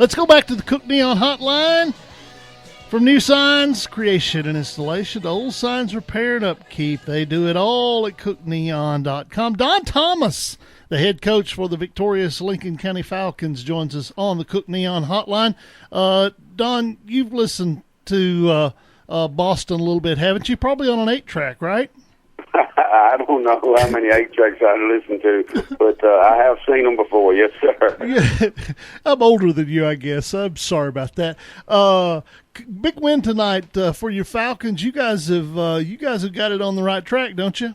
Let's go back to the Cook Neon Hotline. From new signs, creation and installation, to old signs repair and upkeep, they do it all at cookneon.com. Don Thomas, the head coach for the victorious Lincoln County Falcons, joins us on the Cook Neon Hotline. Don, you've listened to Boston a little bit, haven't you? Probably on an 8-track, right? I don't know how many 8-tracks I listen to, but I have seen them before. Yes, sir. Yeah, I'm older than you, I guess. I'm sorry about that. Big win tonight for your Falcons. You guys have got it on the right track, don't you?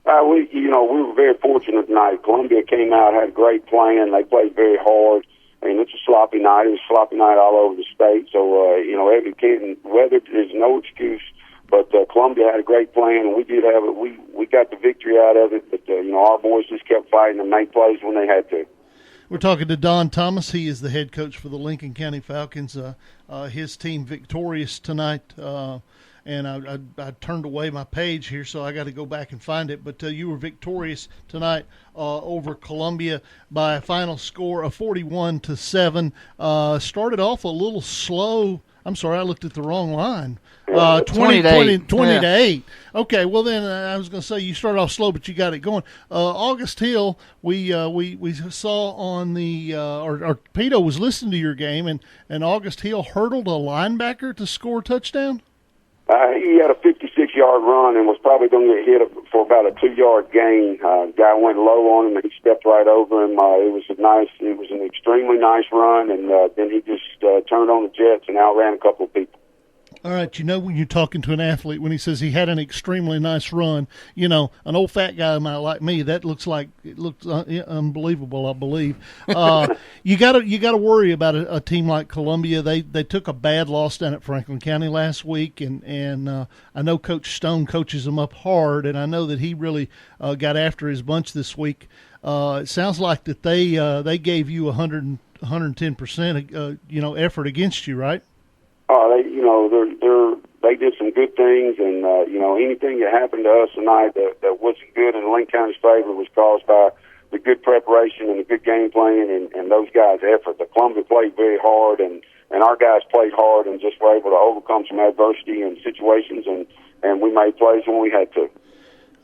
We were very fortunate tonight. Columbia came out, had a great plan. They played very hard. I mean, it's a sloppy night. It was a sloppy night all over the state. So, every kid, weather is no excuse. But Columbia had a great plan, and we did have it. We got the victory out of it. But our boys just kept fighting and made plays when they had to. We're talking to Don Thomas. He is the head coach for the Lincoln County Falcons. His team victorious tonight. And I turned away my page here, so I got to go back and find it. But you were victorious tonight over Columbia by a final score of 41-7. Started off a little slow. I'm sorry, I looked at the wrong line. 20 to 8. Okay, well then I was going to say you started off slow, but you got it going. August Hill, we saw on the or Pito was listening to your game, and August Hill hurdled a linebacker to score a touchdown. He had a 56-yard run and was probably going to get hit for about a 2-yard gain. Guy went low on him and he stepped right over him. It was an extremely nice run, and then he just turned on the jets and outran a couple of people. All right, when you're talking to an athlete, when he says he had an extremely nice run, an old fat guy like me, that looks unbelievable, I believe. You got to worry about a team like Columbia. They took a bad loss down at Franklin County last week, and I know Coach Stone coaches them up hard, and I know that he really got after his bunch this week. It sounds like that they gave you 110% effort against you, right? They did some good things, and anything that happened to us tonight that wasn't good in Lincoln County's favor was caused by the good preparation and the good game plan and those guys' effort. The Columbia played very hard, and our guys played hard and just were able to overcome some adversity and situations, and we made plays when we had to.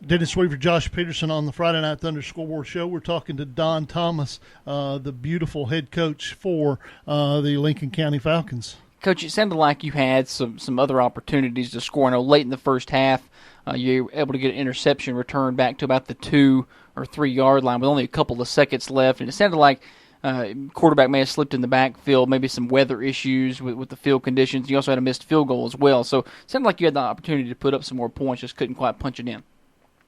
Dennis Weaver, Josh Peterson on the Friday Night Thunder Scoreboard Show. We're talking to Don Thomas, the beautiful head coach for the Lincoln County Falcons. Coach, it sounded like you had some other opportunities to score. I know late in the first half, you were able to get an interception returned back to about the 2 or 3 yard line with only a couple of seconds left, and it sounded like quarterback may have slipped in the backfield, maybe some weather issues with the field conditions. You also had a missed field goal as well, so it sounded like you had the opportunity to put up some more points, just couldn't quite punch it in.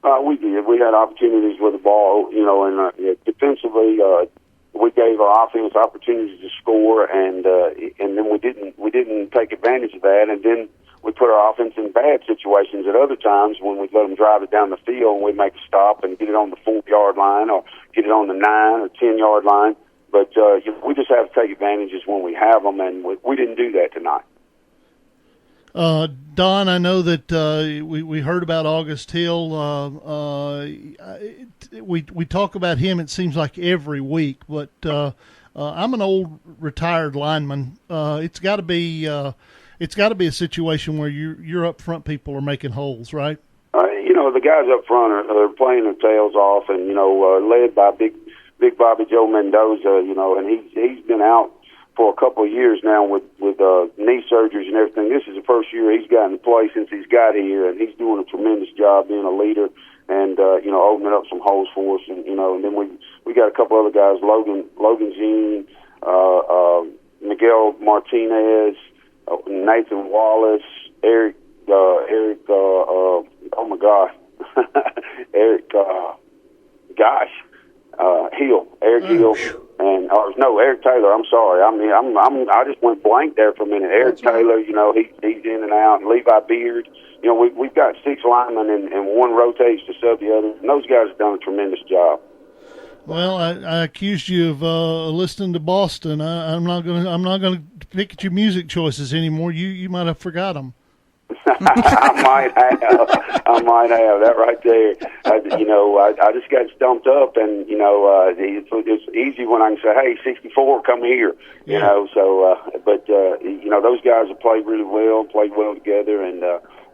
We did. We had opportunities with the ball, and defensively. We gave our offense opportunities to score, and then we didn't take advantage of that. And then we put our offense in bad situations at other times when we let them drive it down the field and we make a stop and get it on the 4-yard line or get it on the 9 or 10-yard line. But we just have to take advantages when we have them, and we didn't do that tonight. Don, I know that we heard about August Hill. We talk about him, it seems like every week, but I'm an old retired lineman. It's got to be a situation where your up front people are making holes, right? The guys up front are playing their tails off, and led by Big Bobby Joe Mendoza. And he's been out for a couple of years now with knee surgeries and everything. This is the first year he's gotten to play since he's got here, and he's doing a tremendous job being a leader and opening up some holes for us. And and then we got a couple other guys, Logan Jean, Miguel Martinez, Nathan Wallace, Eric. Oh my gosh, Eric. Eric Hill. And Eric Taylor. I'm sorry. I just went blank there for a minute. Eric Taylor, he's in and out. And Levi Beard. We've got 6 linemen, and one rotates to sub the other. And those guys have done a tremendous job. Well, I accused you of listening to Boston. I'm not going to pick at your music choices anymore. You might have forgot them. I might have that right there. I just got stumped up, and it's easy when I can say, "Hey, 64, come here." You know, so but those guys have played really well, played well together, and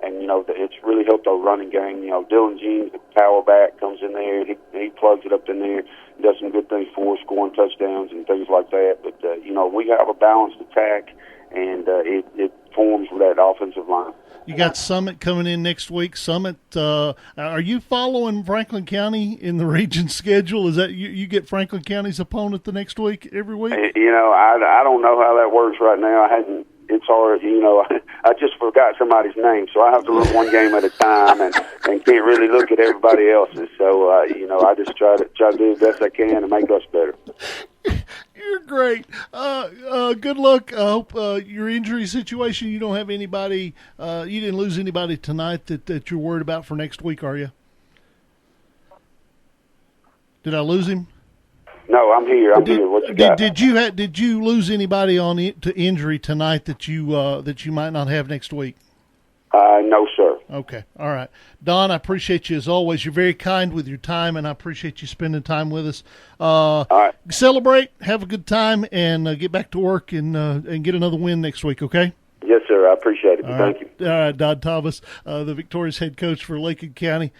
it's really helped our running game. Dylan Jeans, the power back, comes in there, and he plugs it up in there, does some good things for us, scoring touchdowns and things like that. But we have a balanced attack, and it forms with that offensive line. You got Summit coming in next week. Summit, are you following Franklin County in the region schedule? Is that you get Franklin County's opponent the next week, every week? I don't know how that works right now. It's hard, I just forgot somebody's name, so I have to look one game at a time and can't really look at everybody else's. So, I just try to do the best I can to make us better. You're great. Good luck. I hope your injury situation, you don't have anybody, you didn't lose anybody tonight that you're worried about for next week, are you? Did I lose him? No, I'm here. I'm here. What you got? Did you lose anybody to injury tonight that you might not have next week? No, sir. Okay. All right. Don, I appreciate you as always. You're very kind with your time, and I appreciate you spending time with us. All right. Celebrate, have a good time, and get back to work and get another win next week, okay? Yes, sir. I appreciate it. Thank you. All right, Don Thomas, the Victorious head coach for Lincoln County.